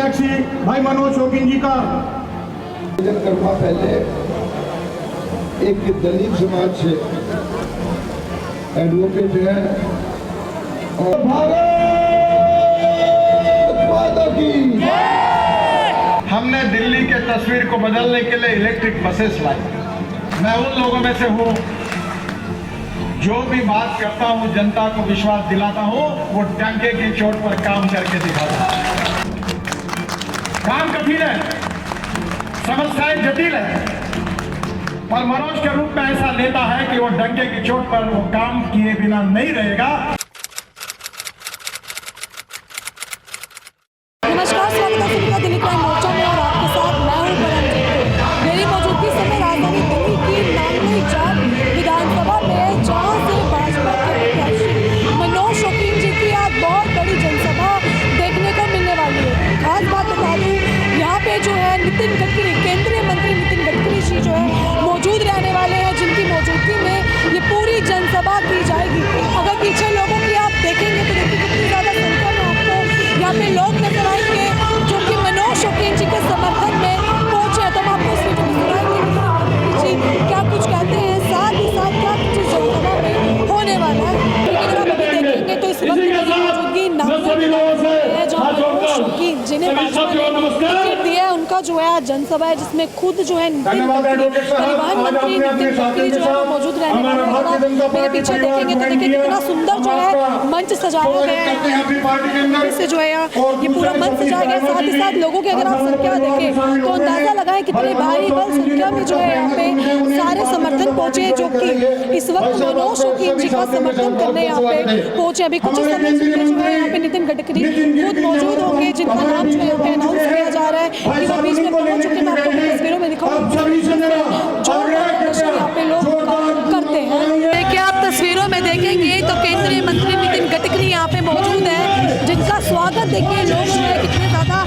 प्रत्याशी भाई मनोज शौकीन जी का पहले एक दलित समाज से एडवोकेट है और भारत माता की। हमने दिल्ली के तस्वीर को बदलने के लिए इलेक्ट्रिक बसेस लाई। मैं उन लोगों में से हूं जो भी बात करता हूं जनता को विश्वास दिलाता हूं, वो डंके की चोट पर काम करके दिखाता हूं। काम कठिन है, समस्याएं जटिल है, पर मनोज के रूप में ऐसा नेता है कि वो डंके की चोट पर वो काम किए बिना नहीं रहेगा। नमस्कार, स्वागत है फिल्म का दिल्ली क्राइम मोर्चा में और आपके साथ मैं हूं परमजीत। मेरी मौजूदगी समय राजधानी दिल्ली की नामनी जाट विधानसभा में जहां से भाजपा के प्रत्याशी मनोज शौकीन जी की आज बहुत बड़ी जनसभा देखने को मिलने वाली है। खास बात बता दूं, यहाँ पे जो है नितिन गडकरी, केंद्रीय मंत्री नितिन गडकरी जी जो है मौजूद रहने वाले हैं, जिनकी मौजूदगी में ये पूरी जनसभा की जाएगी। अगर पीछे लोगों की आप देखेंगे तो देखिए कितनी ज़्यादा संख्या में आपको यहाँ पे लोग नजर आएंगे जो कि मनोज शौकीन जी के समर्थन में पहुंचे। तो हम आपको इस वीडियो में सुनाएंगे जी क्या कुछ कहते हैं, साथ ही साथ क्या कुछ जनसभा में होने वाला है। लेकिन अगर आप अभी देखेंगे तो इस वक्त मौजूदगी है जो मनोज शौकीन जिन्हें भाजपा ने टिकट दिया है, उनका जो है जनसभा है जिसमें खुद जो है परिवहन मंत्री नितिन गडकरी जो है वो मौजूद रहने वाले हैं। मेरे पीछे देखेंगे तो देखिए कितना सुंदर जो है मंच सजाया गया है। इससे जो है ये पूरा मंच सजाया गया है। साथ ही साथ लोगों की अगर आप संख्या देखें तो अंदाजा लगाएं कितनी भारी बल संख्या में जो है यहाँ पे सारे समर्थन पहुंचे हैं, जो कि इस वक्त मनोज शौकीन जी का समर्थन करने यहाँ पे पहुंचे। अभी कुछ समय में जो है यहाँ पे नितिन गडकरी खुद मौजूद होंगे, जिनका नाम जो है यहाँ पे अनाउंस किया जा रहा है कि वो बीच में पहुंच चुके हैं। मैं आपको तस्वीरों में दिखाऊंगा जो यहाँ पे लोग करते हैं। देखिए आप तस्वीरों में देखेंगे तो केंद्रीय मंत्री नितिन गडकरी यहाँ पे मौजूद है, जिनका स्वागत देखिए लोग जो है कितने ज्यादा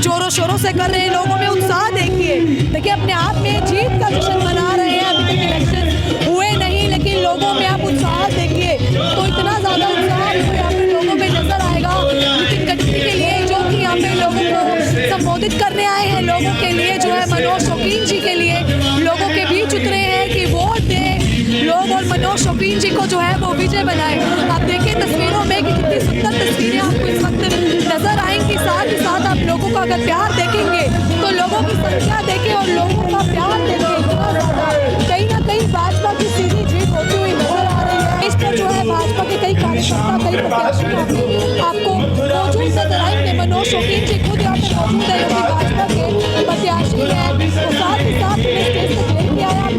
जोरों शोरों से कर रहे हैं। लोगों में उत्साह देखिए, देखिए अपने आप में जीत का जश्न मना रहे हैं। अभी तक इलेक्शन हुए नहीं, लेकिन लोगों में आप उत्साह देखिए तो इतना ज्यादा उत्साह यहाँ पे लोगों में नजर आएगा नितिन गडकरी के लिए, जो कि यहाँ पे लोगों को संबोधित करने आए हैं। लोगों के लिए जो है मनोज शौकीन जी के लिए लोगों के बीच उतरे हैं कि वोट दें लोग और मनोज शौकीन जी को जो है वो विजय बनाए। आप देखिए तस्वीरों में कि कितनी सुंदर तस्वीरें आपको इस वक्त नजर आएंगी। साथ ही साथ आप लोगों का अगर प्यार देखेंगे तो लोगों की संख्या देखें और लोगों का प्यार देखें, इतना ज्यादा कहीं ना कहीं भाजपा की सीधी जीत होती हुई नजर आ रही है। इस पर जो है भाजपा के कई कार्यकर्ता, कई प्रत्याशी आपको मौजूद नजर आएंगे। मनोज शौकीन जी खुद यहाँ पे मौजूद है, जो कि भाजपा के प्रत्याशी है। साथ ही साथ स्टेज तक लेके आया। आप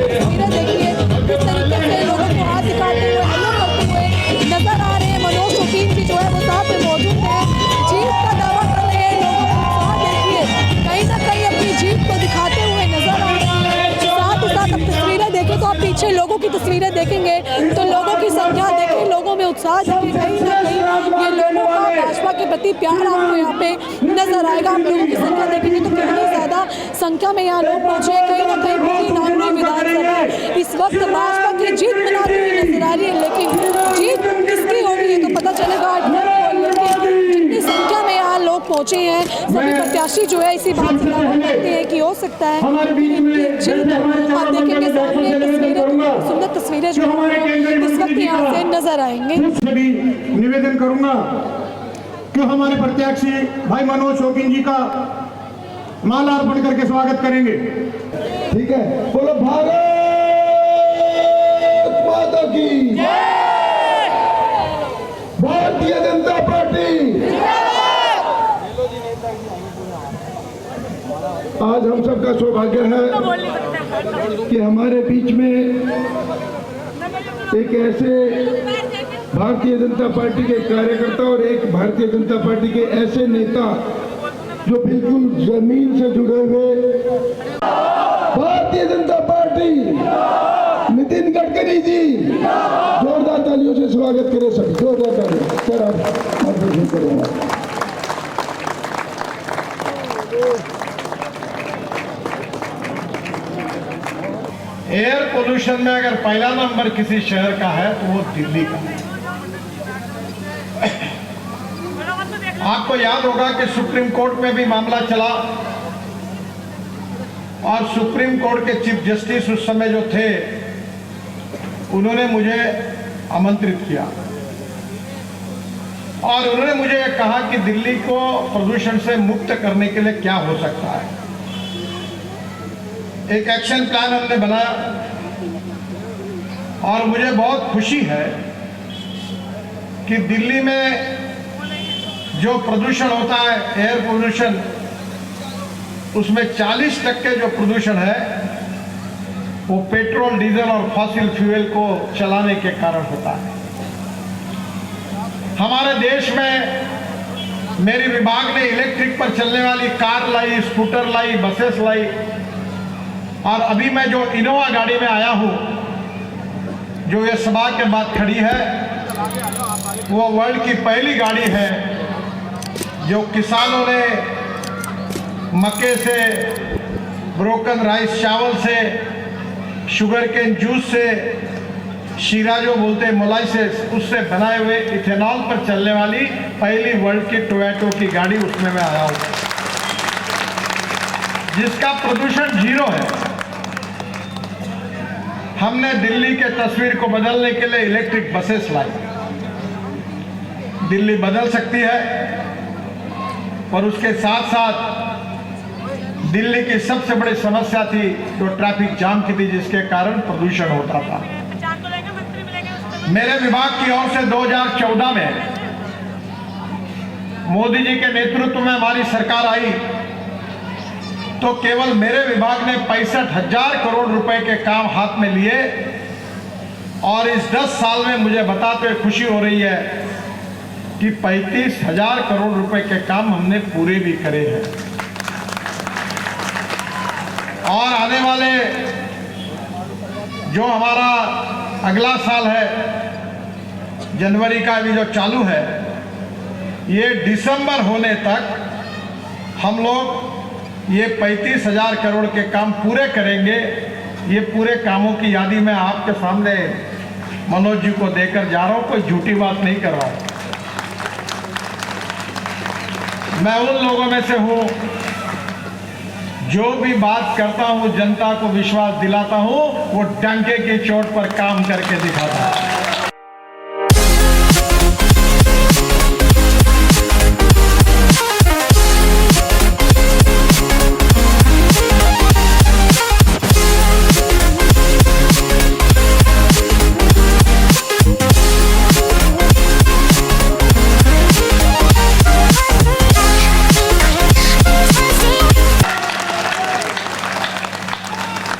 तस्वीरें देखिए किस तरीके से लोगों को हाथ दिखाते हुए हेलो करते हुए नजर आ रहे हैं। मनोज शौकीन जी जो है वो साथ में मौजूद है, जीत का दावा कर रहे हैं। लोगों को उत्साह देखिए कहीं ना कहीं अपनी जीत को दिखाते हुए नजर आ रहे हैं। साथ ही साथ अब तस्वीरें देखें तो आप पीछे लोगों की तस्वीरें देखेंगे तो लोगों की संख्या देखें, लोगों में उत्साह देखें, कहीं ना कहीं ये लोगों का भाजपा के प्रति प्यार आपको यहाँ पे नजर आएगा। आप लोगों की संख्या देखेंगे तो कितनी ज्यादा संख्या में यहाँ लोग पहुंचे। कहीं ना कहीं पूरी नामनी विधानसभा इस वक्त भाजपा की जीत मनाती हुई नजर आ रही है, लेकिन जीत किसकी होगी ये तो पता चलेगा। जितनी संख्या में यहाँ लोग पहुंचे हैं, सभी प्रत्याशी जो है इसी बात से दावा करते हैं कि हो सकता है जीत। आप देखेंगे सामने तस्वीरें, सुंदर तस्वीरें जो इस वक्त यहाँ से नजर आएंगे। भी निवेदन करूंगा कि हमारे प्रत्याशी भाई मनोज शौकीन जी का माला अर्पण करके स्वागत करेंगे। ठीक है, बोलो भारत माता की, भारतीय जनता पार्टी। आज हम सबका सौभाग्य है कि हमारे बीच में एक ऐसे भारतीय जनता पार्टी के कार्यकर्ता और एक भारतीय जनता पार्टी के ऐसे नेता जो बिल्कुल जमीन से जुड़े हुए, भारतीय जनता पार्टी नितिन गडकरी जी, जोरदार तालियों से स्वागत करें सभी, जोरदार तालियों। सर आप मार्गदर्शन करेंगे। एयर पोल्यूशन में अगर पहला नंबर किसी शहर का है तो वो दिल्ली का है। आप आपको याद होगा कि सुप्रीम कोर्ट में भी मामला चला और सुप्रीम कोर्ट के चीफ जस्टिस उस समय जो थे उन्होंने मुझे आमंत्रित किया और उन्होंने मुझे कहा कि दिल्ली को प्रदूषण से मुक्त करने के लिए क्या हो सकता है। एक एक्शन प्लान हमने बनाया और मुझे बहुत खुशी है कि दिल्ली में जो प्रदूषण होता है एयर पोल्यूशन, उसमें 40% जो प्रदूषण है वो पेट्रोल, डीजल और फॉसिल फ्यूल को चलाने के कारण होता है। हमारे देश में मेरे विभाग ने इलेक्ट्रिक पर चलने वाली कार लाई, स्कूटर लाई, बसेस लाई और अभी मैं जो इनोवा गाड़ी में आया हूं, जो ये सभा के बाद खड़ी है, वो वर्ल्ड की पहली गाड़ी है जो किसानों ने मक्के से, ब्रोकन राइस चावल से, शुगर केन जूस से, शीरा जो बोलते हैं मोलाइसेस, उससे बनाए हुए इथेनॉल पर चलने वाली पहली वर्ल्ड की टोयोटो की गाड़ी, उसमें मैं आया हूं, जिसका प्रदूषण 0 है। हमने दिल्ली के तस्वीर को बदलने के लिए इलेक्ट्रिक बसेस लाई। दिल्ली बदल सकती है और उसके साथ साथ दिल्ली की सबसे बड़ी समस्या थी जो ट्रैफिक जाम की थी, जिसके कारण प्रदूषण होता था। मेरे विभाग की ओर से 2014 में मोदी जी के नेतृत्व में हमारी सरकार आई तो केवल मेरे विभाग ने 65,000 करोड़ रुपए के काम हाथ में लिए और इस 10 साल में मुझे बताते हुए खुशी हो रही है कि 35,000 करोड़ रुपए के काम हमने पूरे भी करे हैं। और आने वाले जो हमारा अगला साल है, जनवरी का अभी जो चालू है, ये दिसंबर होने तक हम लोग ये 35,000 करोड़ के काम पूरे करेंगे। ये पूरे कामों की यादी मैं आपके सामने मनोज जी को देकर जा रहा हूं, कोई झूठी बात नहीं कर रहा हूं। मैं उन लोगों में से हूं जो भी बात करता हूं, जनता को विश्वास दिलाता हूं, वो डंके की चोट पर काम करके दिखाता हूं।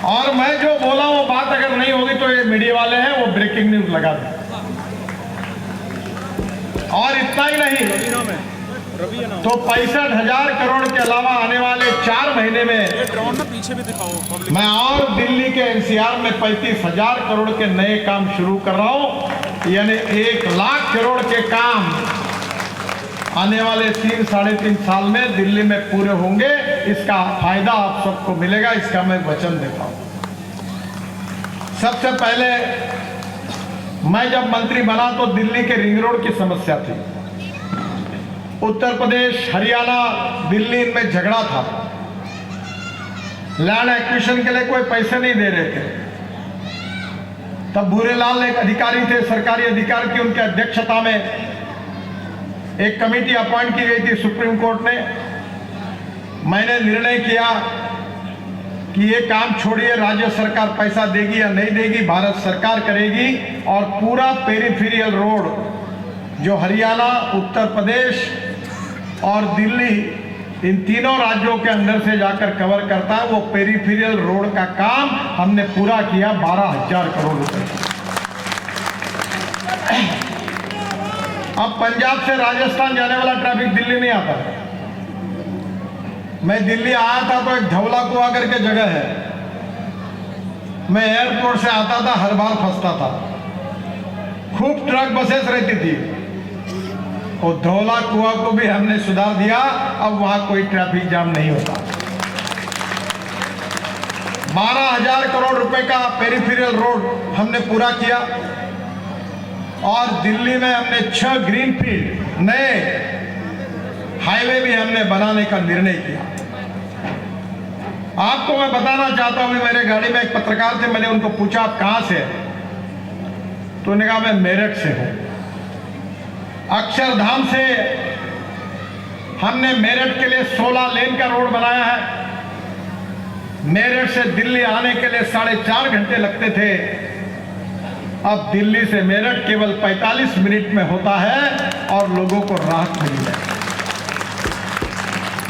और मैं जो बोला वो बात अगर नहीं होगी तो ये मीडिया वाले हैं वो ब्रेकिंग न्यूज लगा दें। और इतना ही नहीं तो 65,000 करोड़ के अलावा आने वाले 4 महीने में पीछे भी दिखाओ, मैं और दिल्ली के एनसीआर में 35,000 करोड़ के नए काम शुरू कर रहा हूं, यानी 1 लाख करोड़ के काम आने वाले 3-3.5 साल में दिल्ली में पूरे होंगे। इसका फायदा आप सबको मिलेगा, इसका मैं वचन देता हूं। सबसे पहले मैं जब मंत्री बना तो दिल्ली के रिंग रोड की समस्या थी। उत्तर प्रदेश, हरियाणा, दिल्ली इनमें झगड़ा था। लैंड एक्विजिशन के लिए कोई पैसे नहीं दे रहे थे। तब भूरेलाल एक अधिकारी थे, सरकारी अधिकारी की, उनके अध्यक्षता में एक कमेटी अपॉइंट की गई थी सुप्रीम कोर्ट ने। मैंने निर्णय किया कि ये काम छोड़िए, राज्य सरकार पैसा देगी या नहीं देगी, भारत सरकार करेगी और पूरा पेरिफेरियल रोड जो हरियाणा, उत्तर प्रदेश और दिल्ली, इन तीनों राज्यों के अंदर से जाकर कवर करता है, वो पेरिफेरियल रोड का काम हमने पूरा किया 12,000 करोड़ रुपए। अब पंजाब से राजस्थान जाने वाला ट्रैफिक दिल्ली नहीं आता। मैं दिल्ली आया था तो एक धौला कुआं करके जगह है, मैं एयरपोर्ट से आता था, हर बार फंसता था। खूब ट्रक बसेस रहती थी। और धौला कुआं को भी हमने सुधार दिया, अब वहां कोई ट्रैफिक जाम नहीं होता। 12,000 करोड़ रुपए का पेरिफेरियल रोड हमने पूरा किया और दिल्ली में हमने 6 ग्रीनफील्ड नए हाईवे भी हमने बनाने का निर्णय किया। आपको मैं बताना चाहता हूं, मेरे गाड़ी में एक पत्रकार थे, मैंने उनको पूछा आप कहां से हैं? तो उन्होंने कहा मैं मेरठ से हूं। अक्षरधाम से हमने मेरठ के लिए 16 लेन का रोड बनाया है। मेरठ से दिल्ली आने के लिए 4.5 घंटे लगते थे, अब दिल्ली से मेरठ केवल 45 मिनट में होता है और लोगों को राहत मिली है।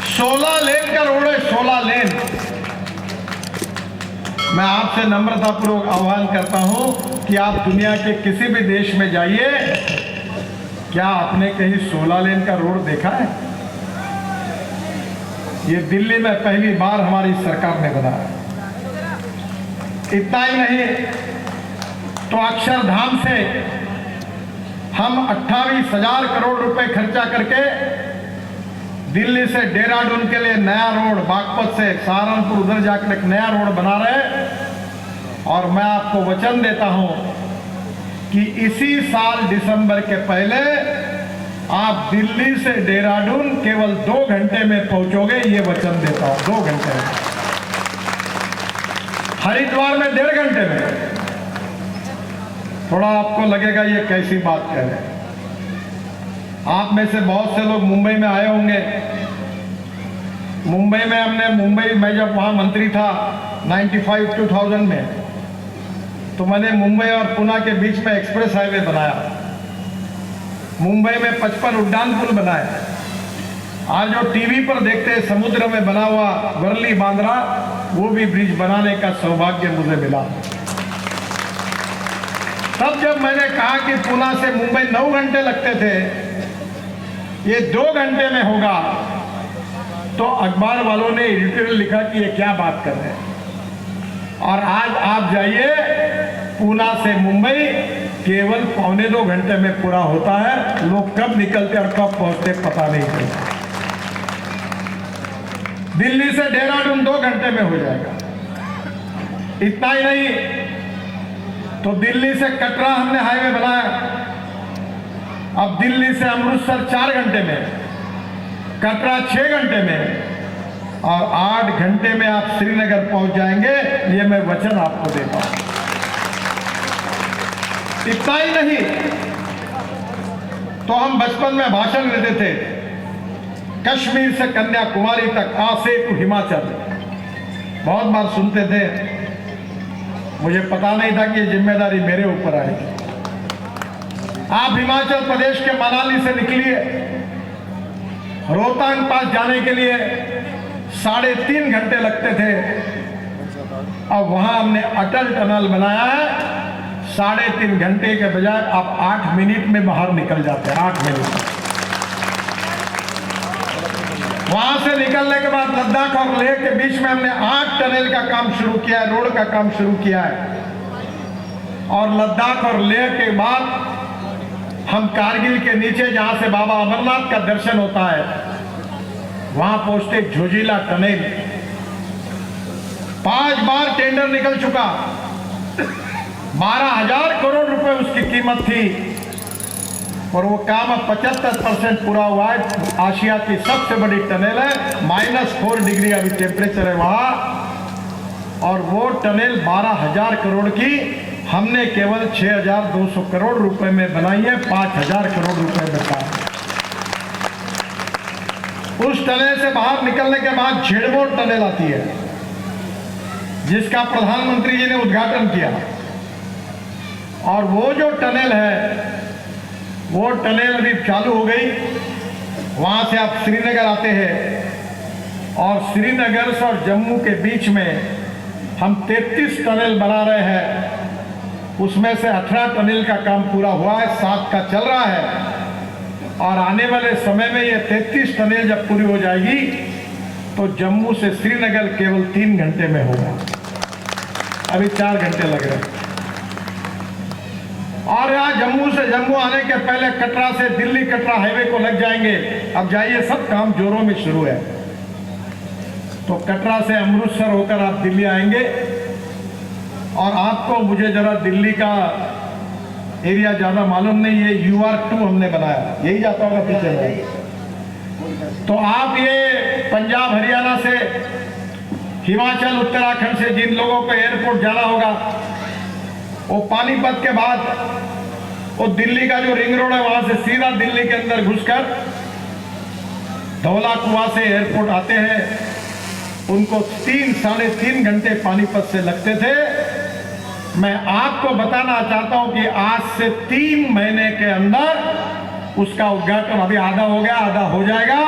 16 लेन का रोड है, 16 लेन। मैं आपसे नम्रतापूर्वक आह्वान करता हूं कि आप दुनिया के किसी भी देश में जाइए, क्या आपने कहीं 16 लेन का रोड देखा है? ये दिल्ली में पहली बार हमारी सरकार ने बनाया। इतना ही नहीं, तो अक्षरधाम से हम 28,000 करोड़ रुपए खर्चा करके दिल्ली से देहरादून के लिए नया रोड, बागपत से सहारनपुर उधर जाकर एक नया रोड बना रहे। और मैं आपको वचन देता हूं कि इसी साल दिसंबर के पहले आप दिल्ली से देहरादून केवल 2 घंटे में पहुंचोगे, ये वचन देता हूं। 2 घंटे में। हरिद्वार में 1.5 घंटे में। थोड़ा आपको लगेगा ये कैसी बात कह रहे हैं। आप में से बहुत से लोग मुंबई में आए होंगे। मुंबई में मैं जब वहां मंत्री था 95-2000 में, तो मैंने मुंबई और पुणे के बीच में एक्सप्रेस हाईवे बनाया। मुंबई में 55 उड्डान पुल बनाए। आज जो टीवी पर देखते हैं समुद्र में बना हुआ वर्ली बांद्रा, वो भी ब्रिज बनाने का सौभाग्य मुझे मिला। तब जब मैंने कहा कि पुणे से मुंबई 9 घंटे लगते थे, ये 2 घंटे में होगा, तो अखबार वालों ने एडिटोरियल लिखा कि ये क्या बात कर रहे हैं। और आज आप जाइए पुणे से मुंबई, केवल 1.25-2 घंटे में पूरा होता है। लोग कब निकलते और कब पहुंचते पता नहीं चलता। दिल्ली से देहरादून 2 घंटे में हो जाएगा। इतना ही नहीं, तो दिल्ली से कटरा हमने हाईवे बनाया। अब दिल्ली से अमृतसर 4 घंटे में, कटरा 6 घंटे में, और 8 घंटे में आप श्रीनगर पहुंच जाएंगे। ये मैं वचन आपको देता हूं। इतना ही नहीं, तो हम बचपन में भाषण देते थे, कश्मीर से कन्याकुमारी तक, आसे टू हिमाचल, बहुत बार सुनते थे। मुझे पता नहीं था कि ये जिम्मेदारी मेरे ऊपर आएगी। आप हिमाचल प्रदेश के मनाली से निकलिए, रोहतांग पास जाने के लिए 3.5 घंटे लगते थे। अब वहां हमने अटल टनल बनाया है। 3.5 घंटे के बजाय आप 8 मिनट में बाहर निकल जाते हैं। 8 मिनट। वहां से निकलने के बाद लद्दाख और लेह के बीच में हमने 8 टनल का काम शुरू किया है, रोड का काम शुरू किया है। और लद्दाख और लेह के बाद हम कारगिल के नीचे, जहां से बाबा अमरनाथ का दर्शन होता है, वहां पहुंचते झोजिला टनल 5 बार टेंडर निकल चुका। 12,000 करोड़ रुपए उसकी कीमत थी, और वो काम अब 75% पूरा हुआ है। आशिया की सबसे बड़ी टनल है, -4 डिग्री अभी टेम्परेचर है वहां, और वो टनल 12,000 करोड़ की हमने केवल 6,200 करोड़ रुपए में बनाई है। 5,000 करोड़ रुपए बचा। उस टनल से बाहर निकलने के बाद झेड़मोड़ टनल आती है, जिसका प्रधानमंत्री जी ने उद्घाटन किया। और वो जो टनल है, वो टनल अभी चालू हो गई। वहां से आप श्रीनगर आते हैं, और श्रीनगर से और जम्मू के बीच में हम 33 टनल बना रहे हैं। उसमें से 18 टनल का काम पूरा हुआ है, 7 का चल रहा है। और आने वाले समय में ये 33 टनल जब पूरी हो जाएगी, तो जम्मू से श्रीनगर केवल 3 घंटे में होगा। अभी 4 घंटे लग रहे हैं। और यहाँ जम्मू आने के पहले कटरा से दिल्ली कटरा हाईवे को लग जाएंगे। अब जाइए, सब काम जोरों में शुरू है। तो कटरा से अमृतसर होकर आप दिल्ली आएंगे। और आपको, मुझे जरा दिल्ली का एरिया ज्यादा मालूम नहीं है, UR2 हमने बनाया, यही जाता होगा पीछे में। तो आप ये पंजाब हरियाणा से, हिमाचल उत्तराखंड से जिन लोगों को एयरपोर्ट जाना होगा, वो पानीपत के बाद वो दिल्ली का जो रिंग रोड है वहां से सीधा दिल्ली के अंदर घुसकर धौला कुआं से एयरपोर्ट आते हैं। उनको 3-3.5 घंटे पानीपत से लगते थे। मैं आपको बताना चाहता हूं कि आज से 3 महीने के अंदर उसका उद्घाटन, अभी आधा हो गया, आधा हो जाएगा,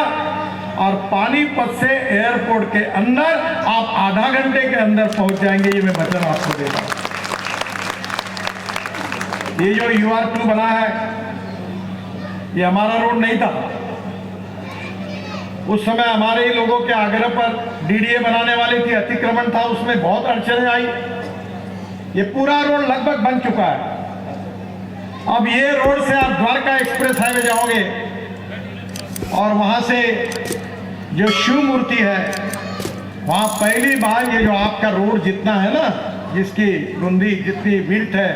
और पानीपत से एयरपोर्ट के अंदर आप आधा घंटे के अंदर पहुंच जाएंगे। ये मैं वचन आपको देता हूं। ये जो UR2 बना है, ये हमारा रोड नहीं था। उस समय हमारे ही लोगों के आग्रह पर DDA बनाने वाली थी, अतिक्रमण था, उसमें बहुत अड़चनें आई। ये पूरा रोड लगभग बन चुका है। अब ये रोड से आप द्वारका एक्सप्रेस हाईवे जाओगे और वहां से जो शिव मूर्ति है, वहां पहली बार ये जो आपका रोड जितना है ना, जिसकी रुंदी जितनी विड्थ है,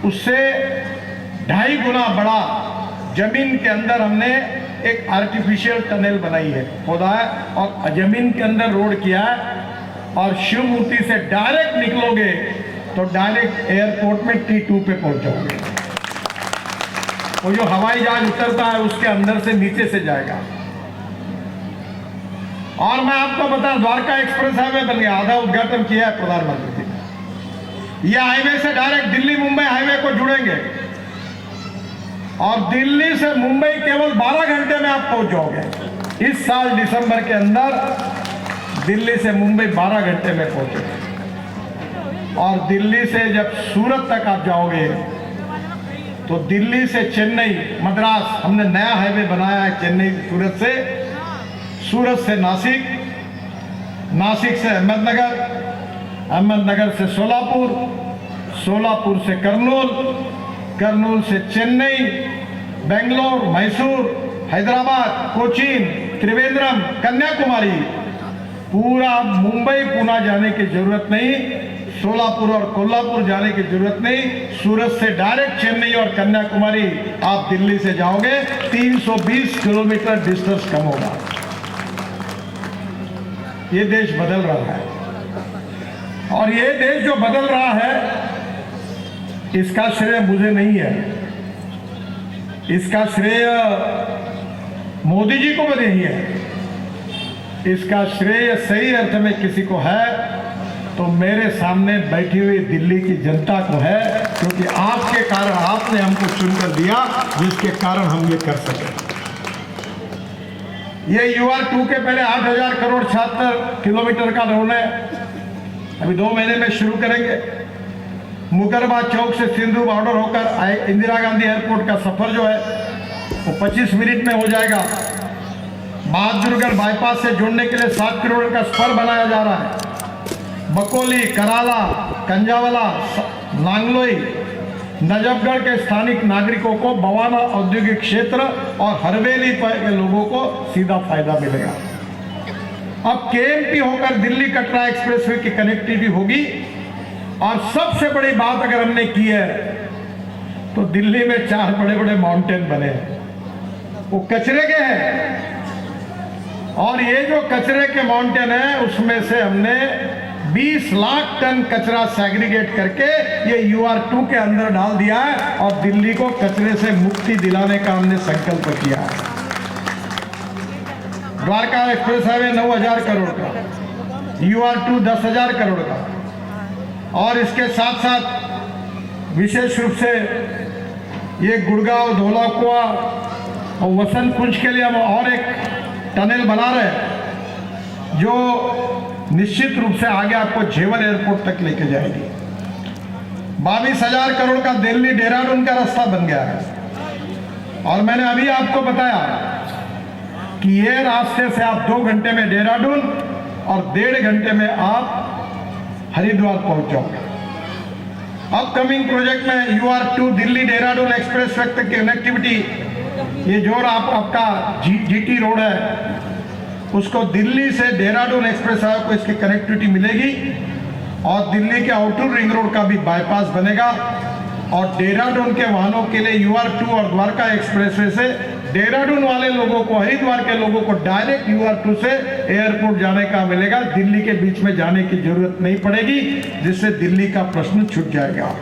उससे 2.5 गुना बड़ा जमीन के अंदर हमने एक आर्टिफिशियल टनल बनाई है, खोदा है और जमीन के अंदर रोड किया है। और शिव मूर्ति से डायरेक्ट निकलोगे तो डायरेक्ट एयरपोर्ट में T2 पे पहुंच जाओगे। वो जो हवाई जहाज उतरता है उसके अंदर से नीचे से जाएगा। और मैं आपको बता, द्वारका एक्सप्रेस हाईवे बन गया, आधा उद्घाटन किया है प्रधानमंत्री ने। यह हाईवे से डायरेक्ट दिल्ली मुंबई हाईवे को जुड़ेंगे और दिल्ली से मुंबई केवल 12 घंटे में आप पहुंच जाओगे। इस साल दिसंबर के अंदर दिल्ली से मुंबई 12 घंटे में पहुंचेंगे। और दिल्ली से जब सूरत तक आप जाओगे तो दिल्ली से चेन्नई, मद्रास, हमने नया हाईवे बनाया है चेन्नई से सूरत से, सूरत से नासिक, नासिक से अहमदनगर, अहमदनगर से सोलापुर, सोलापुर से कर्नूल, कर्नूल से चेन्नई, बेंगलोर, मैसूर, हैदराबाद, कोचीन, त्रिवेंद्रम, कन्याकुमारी। पूरा मुंबई पुणे जाने की जरूरत नहीं, सोलापुर और कोल्हापुर जाने की जरूरत नहीं, सूरत से डायरेक्ट चेन्नई और कन्याकुमारी आप दिल्ली से जाओगे, 320 किलोमीटर डिस्टेंस कम होगा। ये देश बदल रहा है और ये देश जो बदल रहा है इसका श्रेय मुझे नहीं है, इसका श्रेय मोदी जी को भी नहीं है, इसका श्रेय सही अर्थ में किसी को है तो मेरे सामने बैठी हुई दिल्ली की जनता को है, क्योंकि आपके कारण, आपने हमको चुनकर दिया, जिसके कारण हम ये कर सके। ये UR2 के पहले 8,000 करोड़ 76 किलोमीटर का रोड है, अभी 2 महीने में शुरू करेंगे। मुकरबा चौक से सिंधु बॉर्डर होकर इंदिरा गांधी एयरपोर्ट का सफर जो है वो 25 मिनट में हो जाएगा। बहादुरगढ़ बाईपास से जोड़ने के लिए 7 किलोमीटर का स्पर बनाया जा रहा है। बकोली, कराला, कंजावाला, नांगलोई, नजफगढ़ के स्थानिक नागरिकों को बवाना औद्योगिक क्षेत्र और हरवेली के लोगों को सीधा फायदा मिलेगा। अब KMP होकर दिल्ली कटरा एक्सप्रेसवे की कनेक्टिविटी होगी। और सबसे बड़ी बात अगर हमने की है तो दिल्ली में 4 बड़े बड़े माउंटेन बने हैं, वो कचरे के हैं। और ये जो कचरे के माउंटेन है उसमें से हमने 20 लाख टन कचरा सेग्रीगेट करके ये UR2 के अंदर डाल दिया है और दिल्ली को कचरे से मुक्ति दिलाने का हमने संकल्प किया है। द्वारका एक्सप्रेस हाईवे 9,000 करोड़ का, UR2 10,000 करोड़ का। और इसके साथ साथ विशेष रूप से ये गुड़गांव, धौला कुआं और वसंत कुंज के लिए हम और एक टनल बना रहे हैं जो निश्चित रूप से आगे आपको झेवर एयरपोर्ट तक लेके जाएगी। 22,000 करोड़ का दिल्ली देहरादून का रास्ता बन गया है। और मैंने अभी आपको बताया कि ये रास्ते से आप 2 घंटे में देहरादून और 1.5 घंटे में आप हरिद्वार पहुंच जाओगे। अपकमिंग प्रोजेक्ट में UR2 Delhi Dehradun express way तक की कनेक्टिविटी, ये जो आपका GT रोड है उसको दिल्ली से देहरादून एक्सप्रेस हाईवे को इसकी कनेक्टिविटी मिलेगी और दिल्ली के आउटर रिंग रोड का भी बाईपास बनेगा। और देहरादून के वाहनों के लिए UR2 और द्वारका एक्सप्रेसवे से देहरादून वाले लोगों को, हरिद्वार के लोगों को डायरेक्ट UR2 से एयरपोर्ट जाने का मिलेगा। दिल्ली के बीच में जाने की जरूरत नहीं पड़ेगी, जिससे दिल्ली का प्रश्न छूट जाएगा।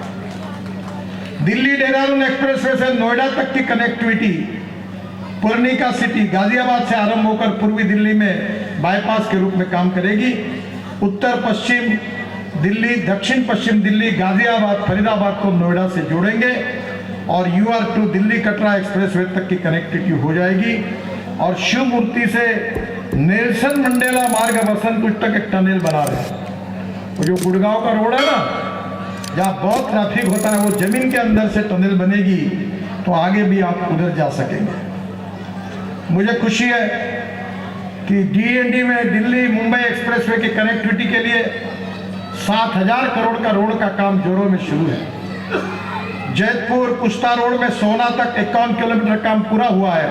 दिल्ली देहरादून एक्सप्रेसवे से नोएडा तक की कनेक्टिविटी पुर्निका सिटी गाजियाबाद से आरंभ होकर पूर्वी दिल्ली में बाईपास के रूप में काम करेगी। उत्तर पश्चिम दिल्ली, दक्षिण पश्चिम दिल्ली, गाजियाबाद, फरीदाबाद को नोएडा से जोड़ेंगे और UR2 दिल्ली कटरा एक्सप्रेसवे तक की कनेक्टिविटी हो जाएगी। और शिव मूर्ति से नेल्सन मंडेला मार्ग बसंत कुछ तक एक टनल बना रहे हैं। वो जो गुड़गांव का रोड है ना, जहाँ बहुत ट्रैफिक होता है, वो जमीन के अंदर से टनल बनेगी, तो आगे भी आप उधर जा सकेंगे। मुझे खुशी है कि DND में दिल्ली मुंबई एक्सप्रेसवे की कनेक्टिविटी के लिए 7,000 करोड़ का रोड का काम जोरों में शुरू है। जैतपुर कुश्ता रोड में सोना तक 51 किलोमीटर काम पूरा हुआ है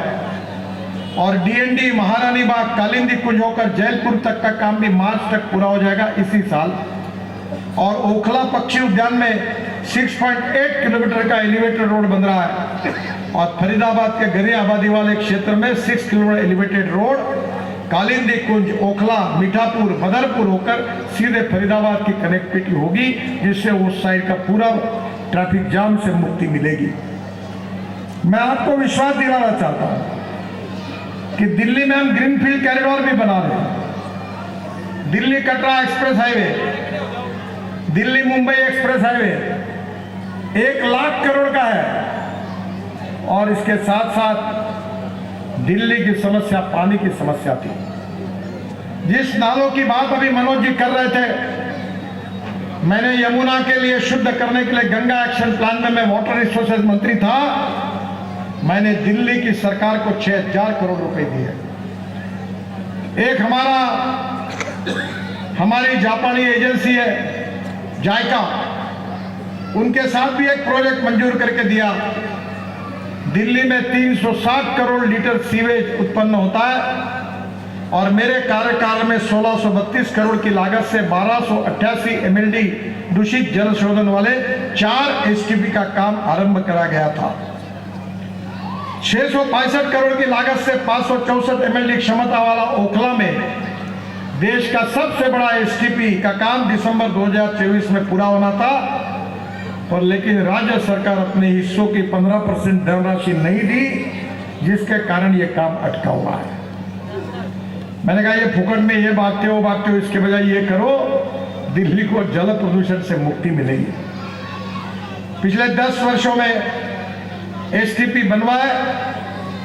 और DND महारानी बाग कालिंदी कुंज होकर जैतपुर तक का काम भी मार्च तक पूरा हो जाएगा इसी साल। और ओखला पक्षी उद्यान में 6.8 किलोमीटर का एलिवेटेड रोड बन रहा है और फरीदाबाद के घनी आबादी वाले क्षेत्र में 6 किलोमीटर एलिवेटेड रोड कालिंदी कुंज, ओखला, मीठापुर, बदरपुर होकर सीधे फरीदाबाद की कनेक्टिविटी होगी, जिससे उस साइड का पूरा ट्रैफिक जाम से मुक्ति मिलेगी। मैं आपको विश्वास दिलाना चाहता हूं कि दिल्ली में हम ग्रीनफील्ड कॉरिडोर भी बना रहे हैं। Delhi Katra express highway, Delhi Mumbai express highway 1 lakh crore का है और इसके साथ साथ दिल्ली की समस्या पानी की समस्या थी। जिस नालों की बात अभी मनोज जी कर रहे थे, मैंने यमुना के लिए शुद्ध करने के लिए गंगा एक्शन प्लान में मैं वाटर रिसोर्सेज मंत्री था, मैंने दिल्ली की सरकार को 6,000 करोड़ रुपए दिए। एक हमारी जापानी एजेंसी है जायका, उनके साथ भी एक प्रोजेक्ट मंजूर करके दिया। दिल्ली में 360 करोड़ लीटर सीवेज उत्पन्न होता है और मेरे कार्यकाल में 1632 करोड़ की लागत से 1288 MLD दूषित जल शोधन वाले 4 STP का काम आरंभ करा गया था। 665 करोड़ की लागत से 564 MLD क्षमता वाला ओखला में देश का सबसे बड़ा STP का काम दिसंबर 2024 में पूरा होना था, पर लेकिन राज्य सरकार अपने हिस्सों की 15% धनराशि नहीं दी, जिसके कारण यह काम अटका हुआ है। मैंने कहा ये फुकट में ये बांटते हो, इसके बजाय ये करो, दिल्ली को जल प्रदूषण से मुक्ति मिलेगी। पिछले 10 वर्षों में STP बनवाए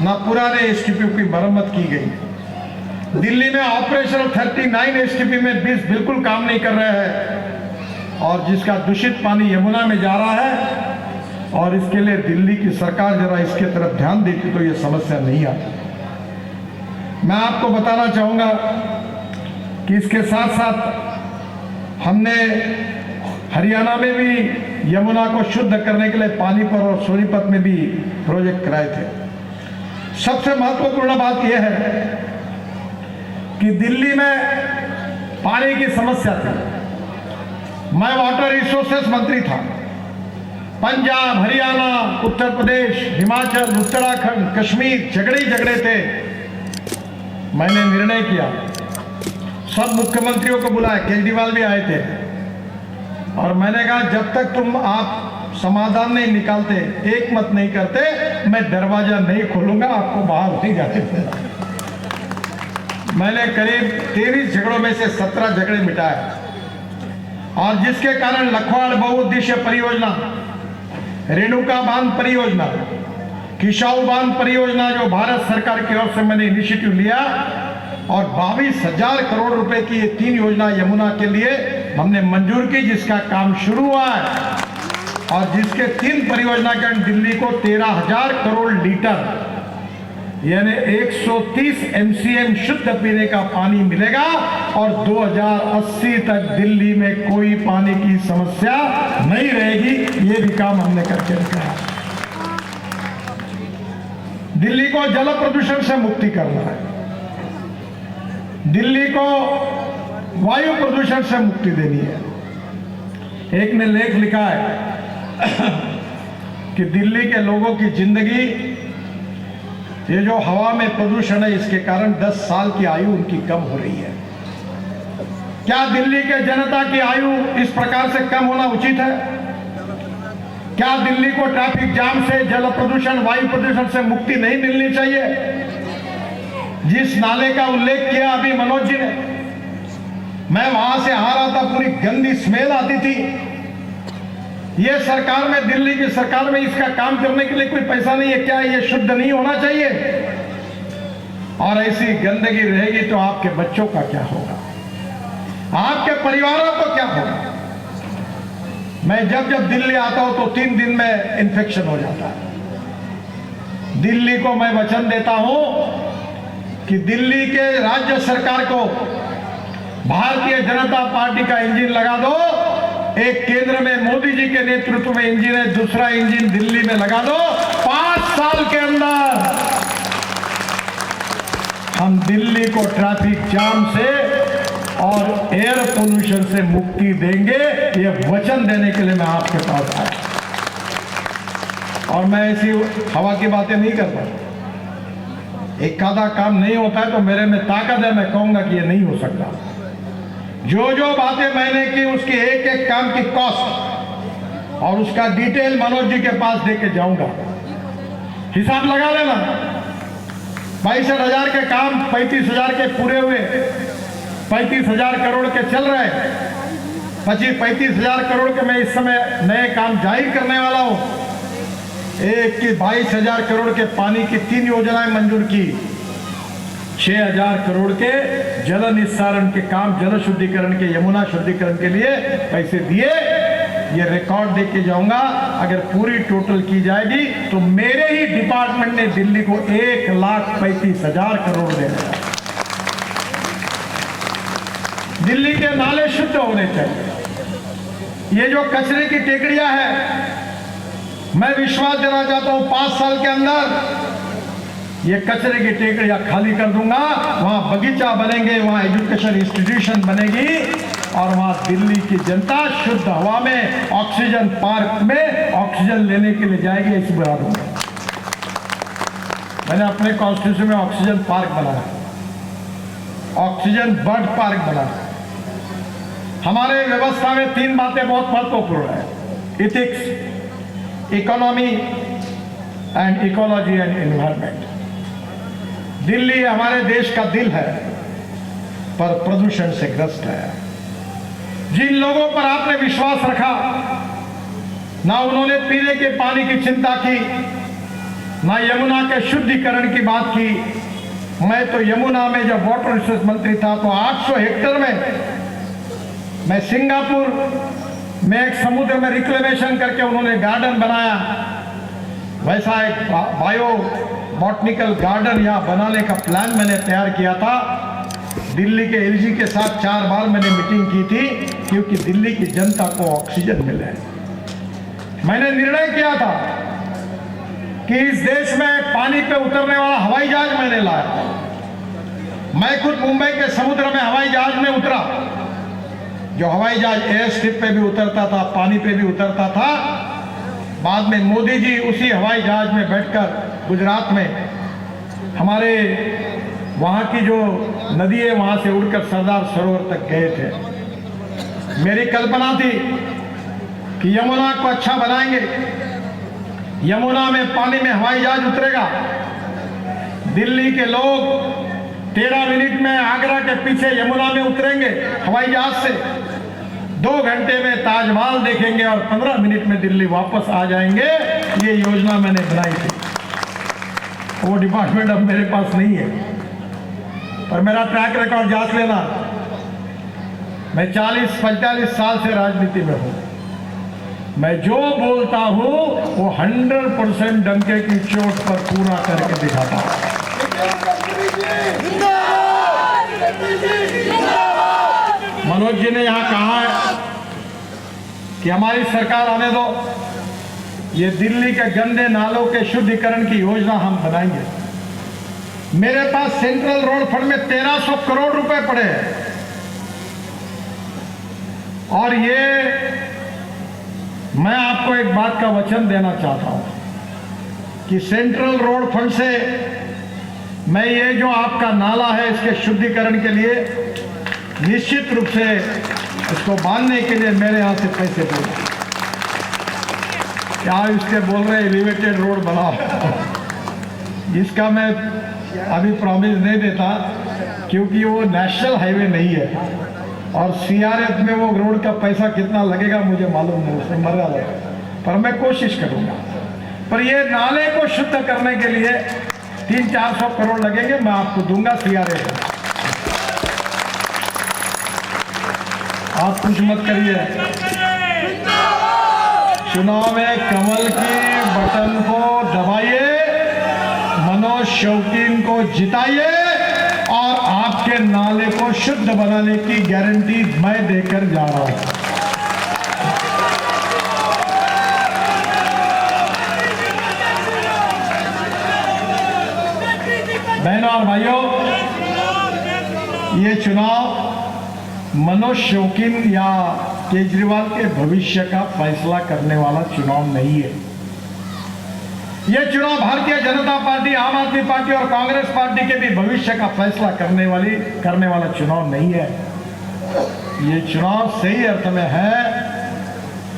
ना, पुराने STP की मरम्मत की गई। दिल्ली में ऑपरेशनल 39 STP में 20 बिल्कुल काम नहीं कर रहे हैं और जिसका दूषित पानी यमुना में जा रहा है, और इसके लिए दिल्ली की सरकार जरा इसके तरफ ध्यान देती तो ये समस्या नहीं आती। मैं आपको बताना चाहूंगा कि इसके साथ साथ हमने हरियाणा में भी यमुना को शुद्ध करने के लिए पानीपत और सोनीपत में भी प्रोजेक्ट कराए थे। सबसे महत्वपूर्ण बात यह है कि दिल्ली में पानी की समस्या थी। मैं वाटर रिसोर्सेस मंत्री था। पंजाब, हरियाणा, उत्तर प्रदेश, हिमाचल, उत्तराखंड, कश्मीर झगड़े थे। मैंने निर्णय किया, सब मुख्यमंत्रियों को बुलाया, केजरीवाल भी आए थे, और मैंने कहा जब तक तुम आप समाधान नहीं निकालते, एक मत नहीं करते, मैं दरवाजा नहीं खोलूंगा, आपको बाहर नहीं जाने दूंगा। मैंने करीब 23 झगड़ों में से 17 झगड़े मिटाए और जिसके कारण लखवाड़ बहुउद्देश्य परियोजना, रेणुका बांध परियोजना, किशाऊ बांध परियोजना जो भारत सरकार की ओर से मैंने इनिशिएटिव लिया, और 22,000 करोड़ रुपए की ये 3 योजना यमुना के लिए हमने मंजूर की, जिसका काम शुरू हुआ है और जिसके 3 परियोजना के दिल्ली को 13,000 करोड़ लीटर यानी 130 MCM शुद्ध पीने का पानी मिलेगा और 2080 तक दिल्ली में कोई पानी की समस्या नहीं रहेगी। ये भी काम हमने करके रखा है। दिल्ली को जल प्रदूषण से मुक्ति करना है, दिल्ली को वायु प्रदूषण से मुक्ति देनी है। एक ने लेख लिखा है कि दिल्ली के लोगों की जिंदगी ये जो हवा में प्रदूषण है, इसके कारण 10 साल की आयु उनकी कम हो रही है। क्या दिल्ली के जनता की आयु इस प्रकार से कम होना उचित है? क्या दिल्ली को ट्रैफिक जाम से, जल प्रदूषण, वायु प्रदूषण से मुक्ति नहीं मिलनी चाहिए? जिस नाले का उल्लेख किया अभी मनोज जी ने, मैं वहां से आ रहा था, पूरी गंदी स्मेल आती थी। ये सरकार में, दिल्ली की सरकार में इसका काम करने के लिए कोई पैसा नहीं है क्या? ये शुद्ध नहीं होना चाहिए? और ऐसी गंदगी रहेगी तो आपके बच्चों का क्या होगा? आपके परिवारों को क्या होगा? मैं जब जब दिल्ली आता हूं तो 3 दिन में इन्फेक्शन हो जाता है। दिल्ली को मैं वचन देता हूं कि दिल्ली के राज्य सरकार को भारतीय जनता पार्टी का इंजन लगा दो। एक केंद्र में मोदी जी के नेतृत्व में इंजन है, दूसरा इंजन दिल्ली में लगा दो। 5 साल के अंदर हम दिल्ली को ट्रैफिक जाम से और एयर पोल्यूशन से मुक्ति देंगे। ये वचन देने के लिए मैं आपके पास आया, और मैं ऐसी हवा की बातें नहीं करता। एक आधा काम नहीं होता है तो मेरे में ताकत है, मैं कहूंगा कि ये नहीं हो सकता। जो जो बातें मैंने की उसकी एक एक काम की कॉस्ट और उसका डिटेल मनोज जी के पास दे के जाऊंगा। हिसाब लगा लेना। 62,000 के काम 35,000 के पूरे हुए, 35,000 करोड़ के चल रहे हैं। 35,000 करोड़ के मैं इस समय नए काम जाहिर करने वाला हूं। एक की 22,000 करोड़ के पानी की 3 योजनाएं मंजूर की। 6,000 करोड़ के जल निस्सारण के काम, जल शुद्धिकरण के, यमुना शुद्धिकरण के लिए पैसे दिए। ये रिकॉर्ड दे के जाऊंगा। अगर पूरी टोटल की जाएगी तो मेरे ही डिपार्टमेंट ने दिल्ली को 1,35,000 करोड़ दे दिया। दिल्ली के नाले शुद्ध होने चाहिए। ये जो कचरे की टेकड़ियां हैं, मैं विश्वास देना चाहता हूं 5 साल के अंदर ये कचरे की टेकड़ियां खाली कर दूंगा। वहां बगीचा बनेंगे, वहां एजुकेशन इंस्टीट्यूशन बनेगी, और वहां दिल्ली की जनता शुद्ध हवा में, ऑक्सीजन पार्क में ऑक्सीजन लेने के लिए जाएगी। ऐसी बना दूंगा। मैंने अपने कॉन्स्टिट्यूशन में ऑक्सीजन पार्क बनाया, ऑक्सीजन बर्ड पार्क बनाया। हमारे व्यवस्था में 3 बातें बहुत महत्वपूर्ण है: ethics, economy and ecology and environment. Delhi हमारे देश का दिल है, पर प्रदूषण से ग्रस्त है। जिन लोगों पर आपने विश्वास रखा, ना उन्होंने पीने के पानी की चिंता की, ना यमुना के शुद्धिकरण की बात की। मैं तो यमुना में जब वाटर रिसोर्स मंत्री था तो 800 हेक्टेयर में मैं सिंगापुर में एक समुद्र में रिक्लेमेशन करके उन्होंने गार्डन बनाया। वैसा एक बायो बॉटनिकल गार्डन यहाँ बनाने का प्लान मैंने तैयार किया था। दिल्ली के एलजी के साथ 4 बार मैंने मीटिंग की थी, क्योंकि दिल्ली की जनता को ऑक्सीजन मिले। मैंने निर्णय किया था कि इस देश में पानी पे उतरने वाला हवाई जहाज मैंने लाया। मैं खुद मुंबई के समुद्र में हवाई जहाज में उतरा। जो हवाई जहाज एयर स्ट्रिप पे भी उतरता था, पानी पे भी उतरता था। बाद में मोदी जी उसी हवाई जहाज में बैठकर गुजरात में हमारे वहाँ की जो नदी है वहाँ से उड़कर सरदार सरोवर तक गए थे। मेरी कल्पना थी कि यमुना को अच्छा बनाएंगे, यमुना में पानी में हवाई जहाज उतरेगा। दिल्ली के लोग 13 मिनट में आगरा के पीछे यमुना में उतरेंगे हवाई जहाज से, 2 घंटे में ताजमहल देखेंगे और 15 मिनट में दिल्ली वापस आ जाएंगे। ये योजना मैंने बनाई थी। वो डिपार्टमेंट अब मेरे पास नहीं है, पर मेरा ट्रैक रिकॉर्ड जांच लेना। मैं 40-45 साल से राजनीति में हूं। मैं जो बोलता हूं वो 100% डंके की चोट पर पूरा करके दिखाता हूं। मनोज जी ने यहां कहा है कि हमारी सरकार आने दो, ये दिल्ली के गंदे नालों के शुद्धिकरण की योजना हम बनाएंगे। मेरे पास सेंट्रल रोड फंड में 1300 करोड़ रुपए पड़े हैं, और ये मैं आपको एक बात का वचन देना चाहता हूं कि सेंट्रल रोड फंड से मैं ये जो आपका नाला है इसके शुद्धिकरण के लिए निश्चित रूप से इसको बांधने के लिए मेरे यहाँ से पैसे दूंगा। क्या इसके बोल रहे एलिवेटेड रोड बनाओ, इसका मैं अभी प्रॉमिस नहीं देता क्योंकि वो नेशनल हाईवे नहीं है और सीआरएफ में वो रोड का पैसा कितना लगेगा मुझे मालूम नहीं, उसमें मर्यादा लगेगा, पर मैं कोशिश करूंगा। पर ये नाले को शुद्ध करने के लिए 300-400 करोड़ लगेंगे, मैं आपको दूंगा सीआरएफ। आप कुछ मत करिए, चुनाव में कमल के बटन को दबाइए, मनोज शौकीन को जिताइए और आपके नाले को शुद्ध बनाने की गारंटी मैं देकर जा रहा हूं। बहनों और भाइयों, ये चुनाव मनोज शौकीन या केजरीवाल के भविष्य का फैसला करने वाला चुनाव नहीं है। यह चुनाव भारतीय जनता पार्टी, आम आदमी पार्टी और कांग्रेस पार्टी के भी भविष्य का फैसला करने वाला चुनाव नहीं है। ये चुनाव सही अर्थ में है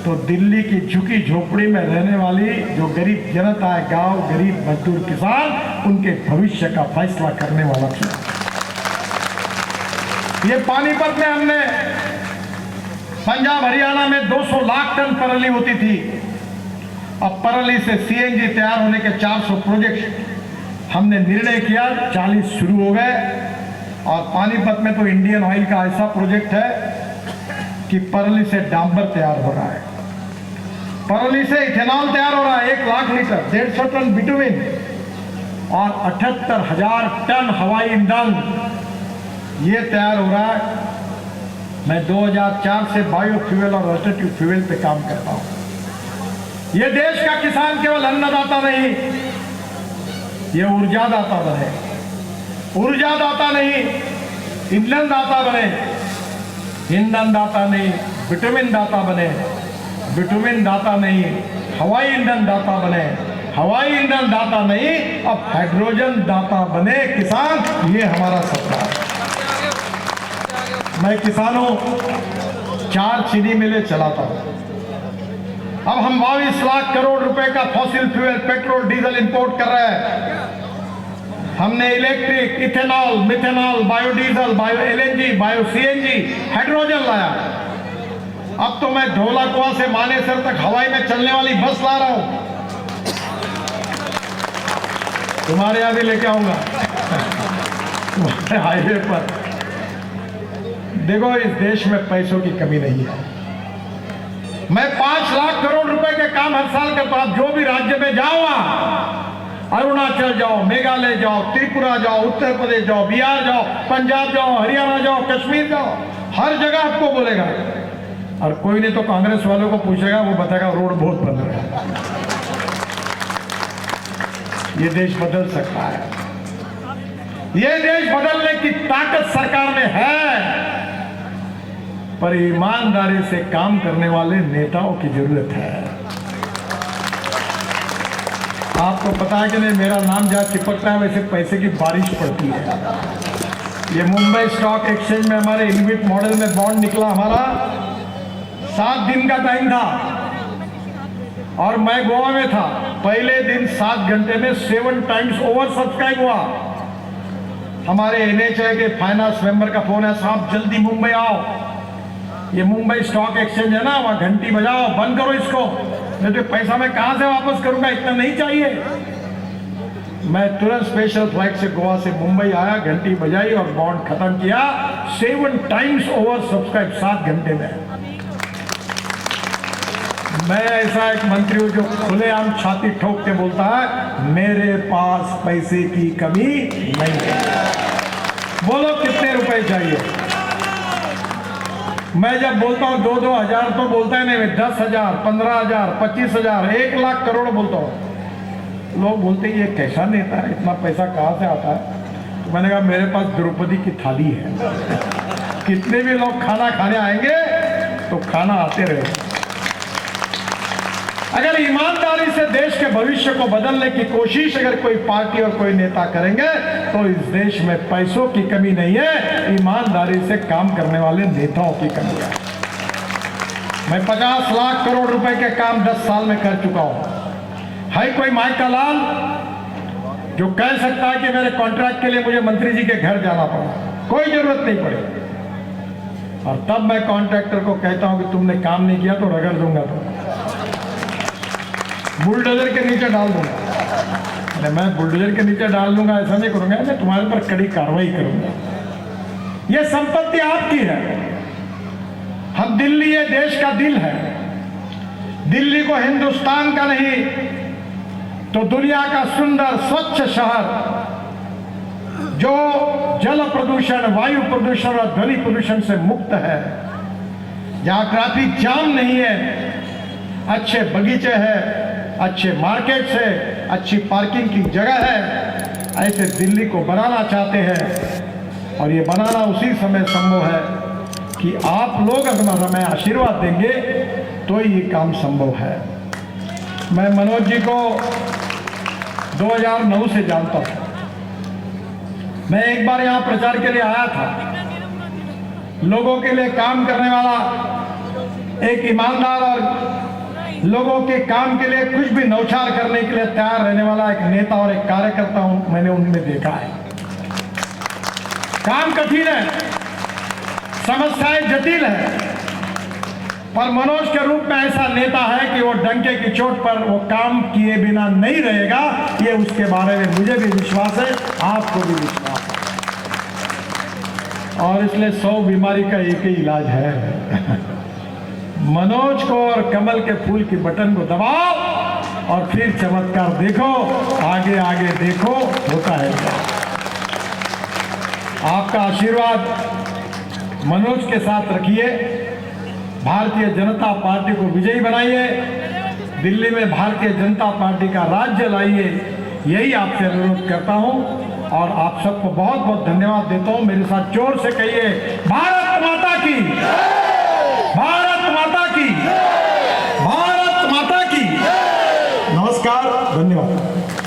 तो दिल्ली की झुकी झोपड़ी में रहने वाली जो गरीब जनता है, गांव गरीब मजदूर किसान, उनके भविष्य का फैसला करने वाला चुनाव। ये पानीपत में हमने पंजाब हरियाणा में 200 लाख टन परली होती थी, अब परली से सीएनजी तैयार होने के 400 प्रोजेक्ट हमने निर्णय किया, 40 शुरू हो गए। और पानीपत में तो इंडियन ऑयल का ऐसा प्रोजेक्ट है कि परली से डांबर तैयार हो रहा है, परली से इथेनॉल तैयार हो रहा है 1 लाख लीटर, 150 टन बिटुमिन और 78,000 टन हवाई ईंधन ये तैयार हो रहा है। मैं 2004 से बायोफ्यूल और अल्टरनेटिव फ्यूल पे काम करता हूं। ये देश का किसान केवल अन्नदाता नहीं, ये ऊर्जादाता बने, ऊर्जादाता नहीं ईंधन दाता बने, ईंधन दाता नहीं विटामिन दाता बने, विटामिन दाता नहीं हवाई ईंधन दाता बने, हवाई ईंधन दाता नहीं अब हाइड्रोजन दाता बने किसान। ये हमारा सपना है। मैं किसानों 4 चीनी मिलें चलाता हूं। अब हम 22 लाख करोड़ रुपए का fossil fuel petrol diesel import कर रहे हैं। हमने electric, ethanol, methanol, biodiesel, bio LNG, bio CNG, hydrogen लाया। अब तो मैं धौलाकुआं से मानेसर तक हवाई में चलने वाली बस ला रहा हूं, तुम्हारे यहां भी लेके आऊंगा तुम्हारे हाईवे पर। देखो, इस देश में पैसों की कमी नहीं है। मैं 5 लाख करोड़ रुपए के काम हर साल करता हूं। जो भी राज्य में जाऊंगा, अरुणाचल जाओ, मेघालय जाओ, त्रिपुरा जाओ, उत्तर प्रदेश जाओ, बिहार जाओ, पंजाब जाओ, हरियाणा जाओ, कश्मीर जाओ, हर जगह आपको बोलेगा। और कोई नहीं तो कांग्रेस वालों को पूछेगा, वो बताएगा रोड बहुत बन रहा है। ये देश बदल सकता है। ये देश बदलने की ताकत सरकार में है, पर ईमानदारी से काम करने वाले नेताओं की जरूरत है। आपको पता है कि नहीं, मेरा नाम जहां चिपकता है वैसे पैसे की बारिश पड़ती है। ये मुंबई स्टॉक एक्सचेंज में हमारे इनविट मॉडल में बॉन्ड निकला, हमारा 7 दिन का टाइम था और मैं गोवा में था। पहले दिन 7 घंटे में 7 टाइम्स ओवर सब्सक्राइब हुआ। हमारे एनएचआई के फाइनेंस मेंबर का फोन है, साहब जल्दी मुंबई आओ, ये मुंबई स्टॉक एक्सचेंज है ना, वहां घंटी बजाओ, बंद करो इसको, नहीं तो पैसा मैं कहां से वापस करूंगा, इतना नहीं चाहिए। मैं तुरंत स्पेशल फ्लाइट से गोवा से मुंबई आया, घंटी बजाई और बॉन्ड खत्म किया। 7 टाइम्स ओवर सब्सक्राइब 7 घंटे में। मैं ऐसा एक मंत्री हूं जो खुलेआम छाती ठोक के बोलता है, मेरे पास पैसे की कमी नहीं है। बोलो कितने रुपए चाहिए। मैं जब बोलता हूं 2-2 हजार तो बोलता है नहीं, 10,000, 15,000, 25,000, 1 लाख करोड़ बोलता हूं। लोग बोलते हैं ये कैसा नेता है, इतना पैसा कहां से आता है। तो मैंने कहा मेरे पास द्रौपदी की थाली है, कितने भी लोग खाना खाने आएंगे तो खाना आते रहे। अगर ईमानदारी से देश के भविष्य को बदलने की कोशिश अगर कोई पार्टी और कोई नेता करेंगे तो इस देश में पैसों की कमी नहीं है, ईमानदारी से काम करने वाले नेताओं की कमी है। मैं 50 लाख करोड़ रुपए के काम 10 साल में कर चुका हूं। है कोई माई का लाल जो कह सकता है कि मेरे कॉन्ट्रैक्ट के लिए मुझे मंत्री जी के घर जाना पड़ा? कोई जरूरत नहीं पड़ी। और तब मैं कॉन्ट्रैक्टर को कहता हूं कि तुमने काम नहीं किया तो रगड़ दूंगा, तो बुलडोजर के नीचे डाल दूंगा। मैं बुलडोजर के नीचे डाल दूंगा ऐसा नहीं करूंगा, मैं तुम्हारे पर कड़ी कार्रवाई करूंगा। यह संपत्ति आपकी है। हम दिल्ली ये देश का दिल है। दिल्ली को हिंदुस्तान का नहीं तो दुनिया का सुंदर स्वच्छ शहर जो जल प्रदूषण, वायु प्रदूषण और ध्वनि प्रदूषण से मुक्त है, जहां ट्रैफिक जाम नहीं है, अच्छे बगीचे हैं, अच्छे मार्केट है, अच्छी पार्किंग की जगह है, ऐसे दिल्ली को बनाना चाहते हैं। और ये बनाना उसी समय संभव है कि आप लोग अगर हमें आशीर्वाद देंगे तो ये काम संभव है। मैं मनोज जी को 2009 से जानता हूं। मैं एक बार यहाँ प्रचार के लिए आया था। लोगों के लिए काम करने वाला, एक ईमानदार और लोगों के काम के लिए कुछ भी नौछार करने के लिए तैयार रहने वाला एक नेता और एक कार्यकर्ता हूं, मैंने उनमें देखा है। काम कठिन है, समस्याएं जटिल है, पर मनोज के रूप में ऐसा नेता है कि वो डंके की चोट पर वो काम किए बिना नहीं रहेगा। ये उसके बारे में मुझे भी विश्वास है, आपको भी विश्वास है। और इसलिए 100 बीमारी का एक ही इलाज है। मनोज को और कमल के फूल की बटन को दबाओ और फिर चमत्कार देखो, आगे आगे देखो होता है क्या। आपका आशीर्वाद मनोज के साथ रखिए, भारतीय जनता पार्टी को विजयी बनाइए, दिल्ली में भारतीय जनता पार्टी का राज्य लाइए, यही आपसे अनुरोध करता हूं। और आप सबको बहुत बहुत धन्यवाद देता हूं। मेरे साथ जोर से कहिए, भारत माता की, भारत माता की, भारत माता की। नमस्कार, धन्यवाद।